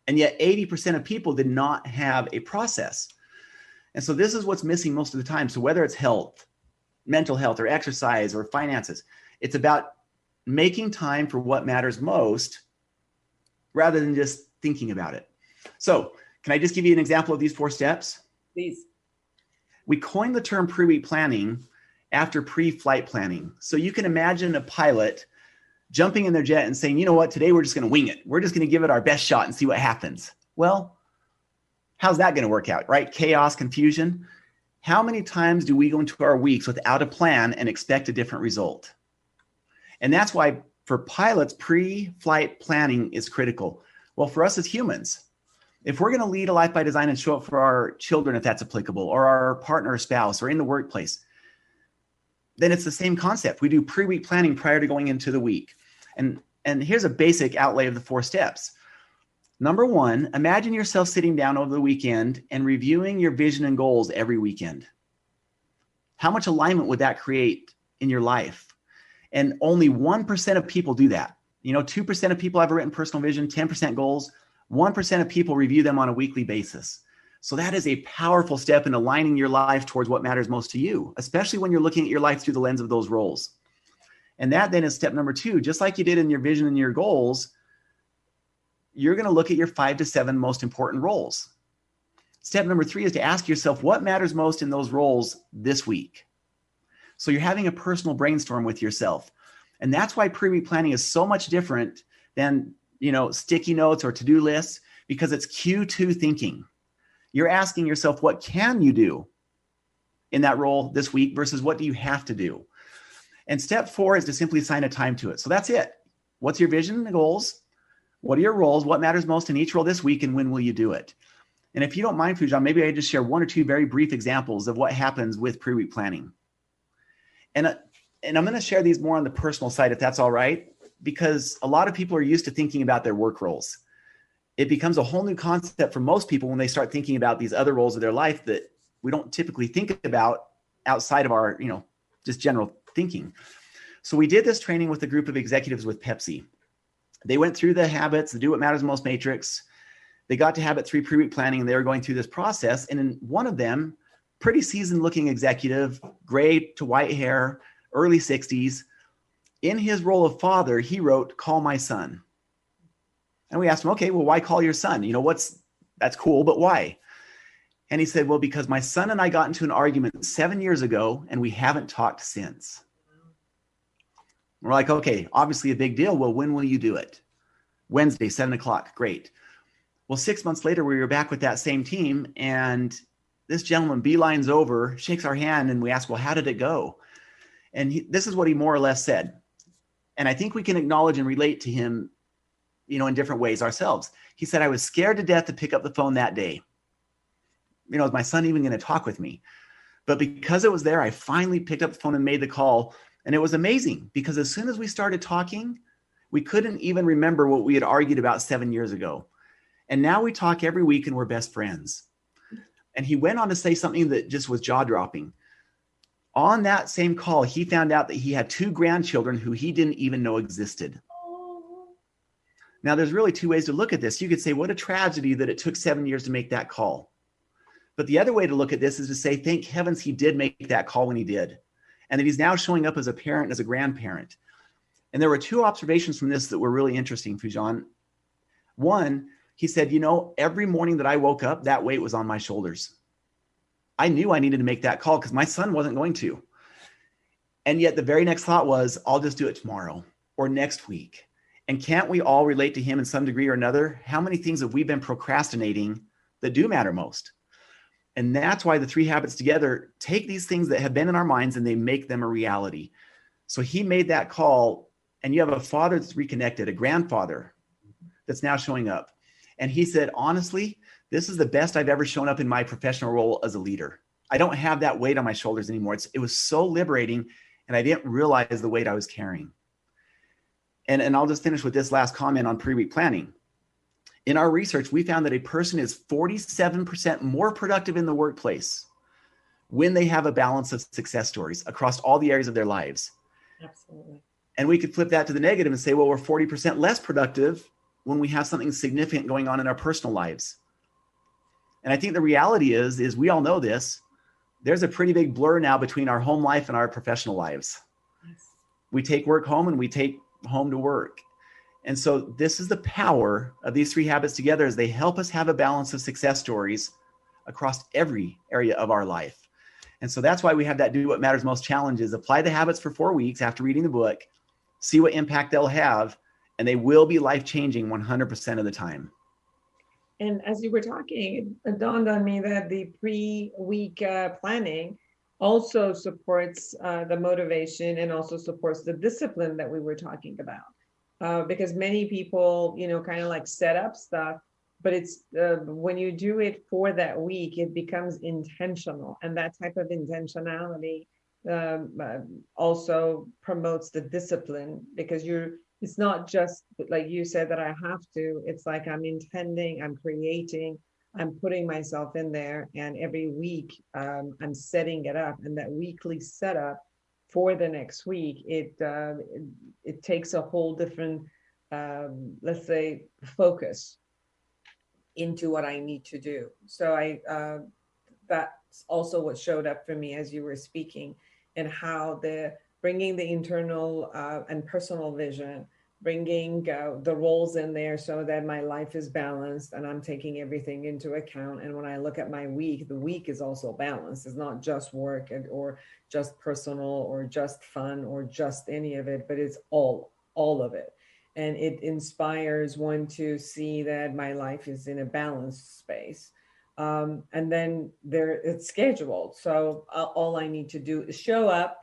And yet 80% of people did not have a process. And so this is what's missing most of the time. So whether it's health, mental health, or exercise, or finances, it's about making time for what matters most rather than just thinking about it. So can I just give you an example of these 4 steps? Please. We coined the term pre-week planning after pre-flight planning. So you can imagine a pilot jumping in their jet and saying, you know what, today we're just going to wing it. We're just going to give it our best shot and see what happens. Well, how's that going to work out, right? Chaos, confusion. How many times do we go into our weeks without a plan and expect a different result? And that's why for pilots, pre-flight planning is critical. Well, for us as humans, if we're going to lead a life by design and show up for our children, if that's applicable, or our partner or spouse, or in the workplace, then it's the same concept. We do pre-week planning prior to going into the week. And here's a basic outlay of the 4 steps. Number 1, imagine yourself sitting down over the weekend and reviewing your vision and goals every weekend. How much alignment would that create in your life? And only 1% of people do that. 2% of people have a written personal vision, 10% goals, 1% of people review them on a weekly basis. So that is a powerful step in aligning your life towards what matters most to you, especially when you're looking at your life through the lens of those roles. And that then is step number 2. Just like you did in your vision and your goals, you're going to look at your 5 to 7 most important roles. Step number 3 is to ask yourself what matters most in those roles this week. So you're having a personal brainstorm with yourself. And that's why pre-week planning is so much different than, sticky notes or to-do lists, because it's Q2 thinking. You're asking yourself, what can you do in that role this week versus what do you have to do? And step 4 is to simply assign a time to it. So that's it. What's your vision and goals? What are your roles? What matters most in each role this week? And when will you do it? And if you don't mind, Foojan, maybe I just share 1 or 2 very brief examples of what happens with pre-week planning. And I'm going to share these more on the personal side, if that's all right, because a lot of people are used to thinking about their work roles. It becomes a whole new concept for most people when they start thinking about these other roles of their life that we don't typically think about outside of our, just general thinking. So we did this training with a group of executives with Pepsi. They went through the habits, the Do What Matters Most matrix. They got to habit 3 pre-week planning, and they were going through this process. And in one of them, pretty seasoned looking executive, gray to white hair, early 60s. In his role of father, he wrote, "Call my son." And we asked him, okay, well, why call your son? That's cool, but why? And he said, well, because my son and I got into an argument 7 years ago and we haven't talked since. We're like, okay, obviously a big deal. Well, when will you do it? Wednesday, 7:00. Great. Well, 6 months later, we were back with that same team, and this gentleman beelines over, shakes our hand, and we ask, well, how did it go? And this is what he more or less said. And I think we can acknowledge and relate to him, in different ways ourselves. He said, I was scared to death to pick up the phone that day. Is my son even going to talk with me? But because it was there, I finally picked up the phone and made the call. And it was amazing because as soon as we started talking, we couldn't even remember what we had argued about 7 years ago. And now we talk every week and we're best friends. And he went on to say something that just was jaw-dropping. On that same call, he found out that he had 2 grandchildren who he didn't even know existed. Now, there's really 2 ways to look at this. You could say, what a tragedy that it took 7 years to make that call. But the other way to look at this is to say, thank heavens he did make that call when he did, and that he's now showing up as a parent, as a grandparent. And there were 2 observations from this that were really interesting, Foojan. One, he said, every morning that I woke up, that weight was on my shoulders. I knew I needed to make that call because my son wasn't going to. And yet the very next thought was, I'll just do it tomorrow or next week. And can't we all relate to him in some degree or another? How many things have we been procrastinating that do matter most? And that's why the 3 habits together take these things that have been in our minds and they make them a reality. So he made that call, and you have a father that's reconnected, a grandfather that's now showing up. And he said, honestly, this is the best I've ever shown up in my professional role as a leader. I don't have that weight on my shoulders anymore. It was so liberating, and I didn't realize the weight I was carrying. And I'll just finish with this last comment on pre-week planning. In our research, we found that a person is 47% more productive in the workplace when they have a balance of success stories across all the areas of their lives. Absolutely. And we could flip that to the negative and say, well, we're 40% less productive when we have something significant going on in our personal lives. And I think the reality is we all know this. There's a pretty big blur now between our home life and our professional lives. Yes. We take work home and we take home to work. And so this is the power of these 3 habits together, as they help us have a balance of success stories across every area of our life. And so that's why we have that Do What Matters Most challenges. Apply the habits for 4 weeks after reading the book, see what impact they'll have, and they will be life-changing 100% of the time. And as you were talking, it dawned on me that the pre-week planning also supports the motivation and also supports the discipline that we were talking about. Because many people, kind of like set up stuff, but it's when you do it for that week, it becomes intentional. And that type of intentionality also promotes the discipline, because it's not just like you said that I have to, it's like I'm intending, I'm creating, I'm putting myself in there, and every week I'm setting it up, and that weekly setup for the next week, it takes a whole different, let's say, focus into what I need to do. So that's also what showed up for me as you were speaking, and how the bringing the internal and personal vision, bringing the roles in there so that my life is balanced and I'm taking everything into account. And when I look at my week, the week is also balanced. It's not just work or just personal or just fun or just any of it, but it's all of it. And it inspires one to see that my life is in a balanced space. And then it's scheduled. So all I need to do is show up,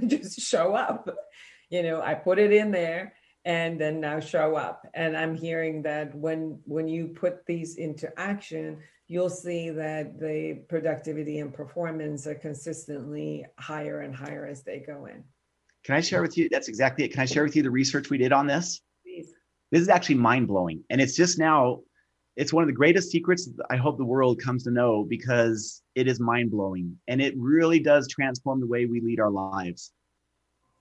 just show up. I put it in there, and then now show up. And I'm hearing that when you put these into action, you'll see that the productivity and performance are consistently higher and higher as they go in. Can I share with you? That's exactly it. Can I share with you the research we did on this? Please. This is actually mind-blowing. And it's just now, it's one of the greatest secrets I hope the world comes to know, because it is mind-blowing. And it really does transform the way we lead our lives.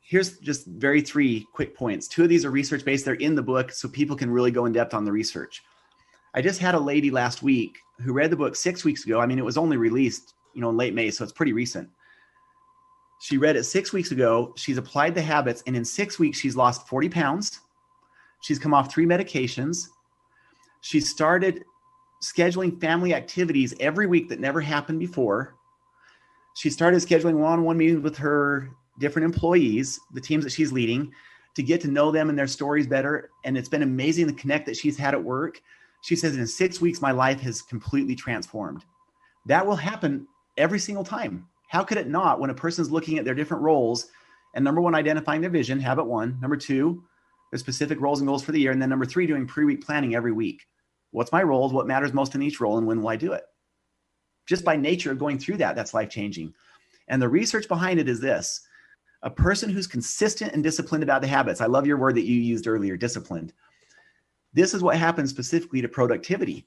Here's just three quick points. 2 of these are research-based. They're in the book, so people can really go in depth on the research. I just had a lady last week who read the book 6 weeks ago. I mean, it was only released, in late May, so it's pretty recent. She read it 6 weeks ago. She's applied the habits, and in 6 weeks, she's lost 40 pounds. She's come off 3 medications. She started scheduling family activities every week that never happened before. She started scheduling one-on-one meetings with her different employees, the teams that she's leading, to get to know them and their stories better. And it's been amazing the connect that she's had at work. She says, in 6 weeks, my life has completely transformed. That will happen every single time. How could it not, when a person's looking at their different roles, and number 1, identifying their vision, habit 1. Number 2, their specific roles and goals for the year. And then number 3, doing pre-week planning every week. What's my roles? What matters most in each role? And when will I do it? Just by nature of going through that's life-changing. And the research behind it is this: a person who's consistent and disciplined about the habits. I love your word that you used earlier, disciplined. This is what happens specifically to productivity.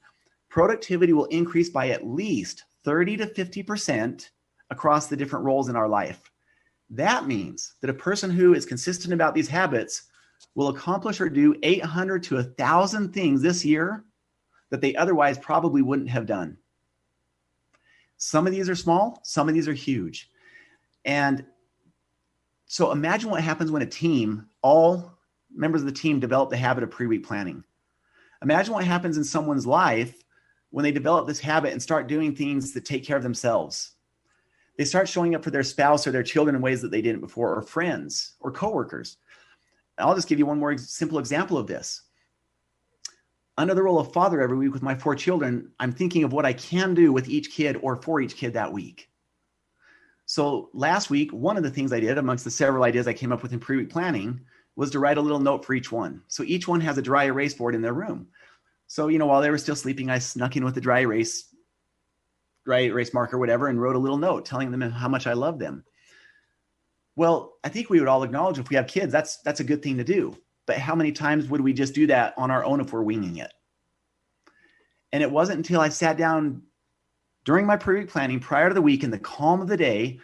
Productivity will increase by at least 30 to 50% across the different roles in our life. That means that a person who is consistent about these habits will accomplish or do 800 to 1,000 things this year that they otherwise probably wouldn't have done. Some of these are small, some of these are huge. And so imagine what happens when a team, all members of the team, develop the habit of pre-week planning. Imagine what happens in someone's life when they develop this habit and start doing things that take care of themselves. They start showing up for their spouse or their children in ways that they didn't before, or friends or coworkers. I'll just give you one more simple example of this. Under the role of father every week with my 4 children, I'm thinking of what I can do with each kid or for each kid that week. So last week, one of the things I did amongst the several ideas I came up with in pre-week planning was to write a little note for each one. So each one has a dry erase board in their room. So, while they were still sleeping, I snuck in with the dry erase marker, whatever, and wrote a little note telling them how much I love them. Well, I think we would all acknowledge, if we have kids, that's a good thing to do. But how many times would we just do that on our own if we're winging it? And it wasn't until I sat down during my pre-week planning prior to the week in the calm of the day,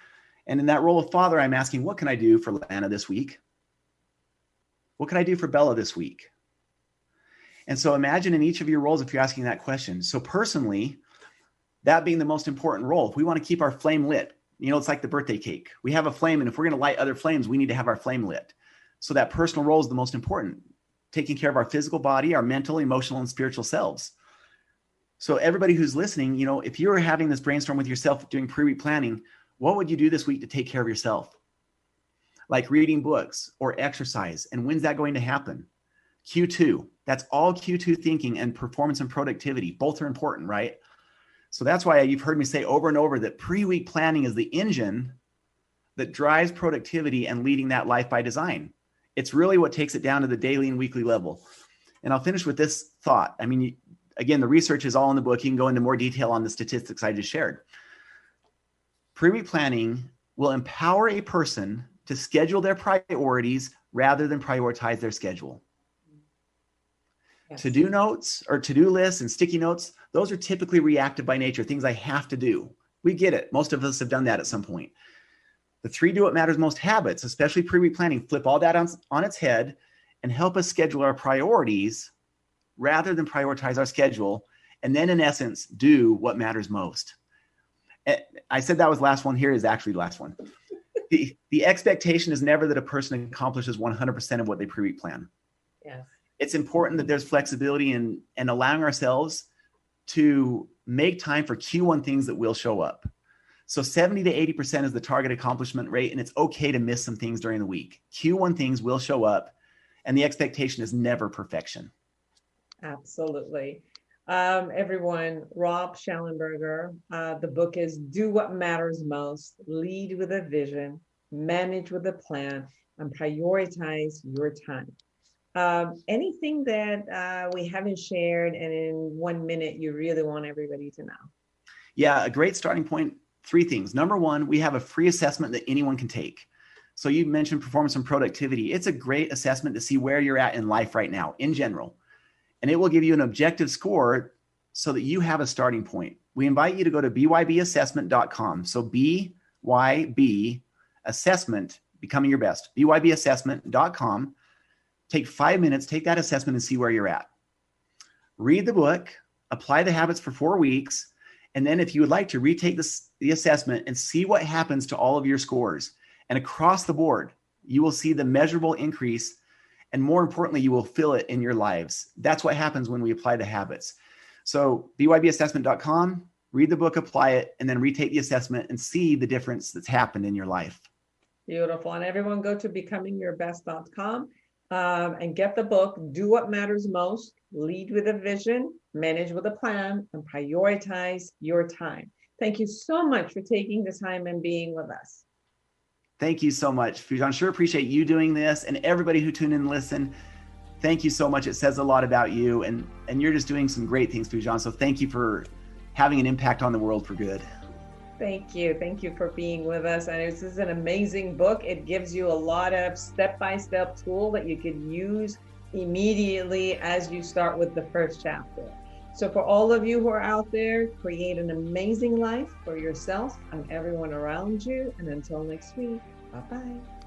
and in that role of father, I'm asking, what can I do for Lana this week? What can I do for Bella this week? And so imagine in each of your roles, if you're asking that question. So personally, that being the most important role, if we want to keep our flame lit, it's like the birthday cake. We have a flame, and if we're going to light other flames, we need to have our flame lit. So that personal role is the most important, taking care of our physical body, our mental, emotional, and spiritual selves. So everybody who's listening, if you were having this brainstorm with yourself doing pre-week planning, what would you do this week to take care of yourself? Like reading books or exercise. And when's that going to happen? Q2. That's all Q2 thinking, and performance and productivity. Both are important, right? So that's why you've heard me say over and over that pre-week planning is the engine that drives productivity and leading that life by design. It's really what takes it down to the daily and weekly level. And I'll finish with this thought. Again, the research is all in the book. You can go into more detail on the statistics I just shared. Pre-week planning will empower a person to schedule their priorities rather than prioritize their schedule. Yes. To-do notes or to-do lists and sticky notes, those are typically reactive by nature, things I have to do. We get it. Most of us have done that at some point. The 3 Do What Matters Most habits, especially pre-week planning, flip all that on its head and help us schedule our priorities rather than prioritize our schedule. And then in essence, do what matters most. I said that was last one. Here is actually the last one. The expectation is never that a person accomplishes 100% of what they pre-week plan. Yes. It's important that there's flexibility and allowing ourselves to make time for Q1 things that will show up. So 70 to 80% is the target accomplishment rate, and it's okay to miss some things during the week. Q1 things will show up, and the expectation is never perfection. Absolutely. Everyone, Rob Shallenberger, the book is Do What Matters Most, Lead with a Vision, Manage with a Plan, and Prioritize Your Time. Anything that we haven't shared and in 1 minute you really want everybody to know? Yeah, a great starting point, 3 things. Number 1, we have a free assessment that anyone can take. So you mentioned performance and productivity. It's a great assessment to see where you're at in life right now in general. And it will give you an objective score so that you have a starting point. We invite you to go to bybassessment.com. So BYB assessment, becoming your best, bybassessment.com. Take 5 minutes, take that assessment and see where you're at. Read the book, apply the habits for 4 weeks. And then if you would like to retake the assessment and see what happens to all of your scores. And across the board, you will see the measurable increase. And more importantly, you will feel it in your lives. That's what happens when we apply the habits. So bybassessment.com, read the book, apply it, and then retake the assessment and see the difference that's happened in your life. Beautiful. And everyone go to becomingyourbest.com and get the book, Do What Matters Most, Lead with a Vision, Manage with a Plan, and Prioritize Your Time. Thank you so much for taking the time and being with us. Thank you so much, Foojan. Sure appreciate you doing this, and everybody who tuned in and listened. Thank you so much. It says a lot about you, and you're just doing some great things, Foojan. So thank you for having an impact on the world for good. Thank you. Thank you for being with us. And this is an amazing book. It gives you a lot of step-by-step tool that you can use immediately as you start with the first chapter. So for all of you who are out there, create an amazing life for yourself and everyone around you. And until next week, bye-bye.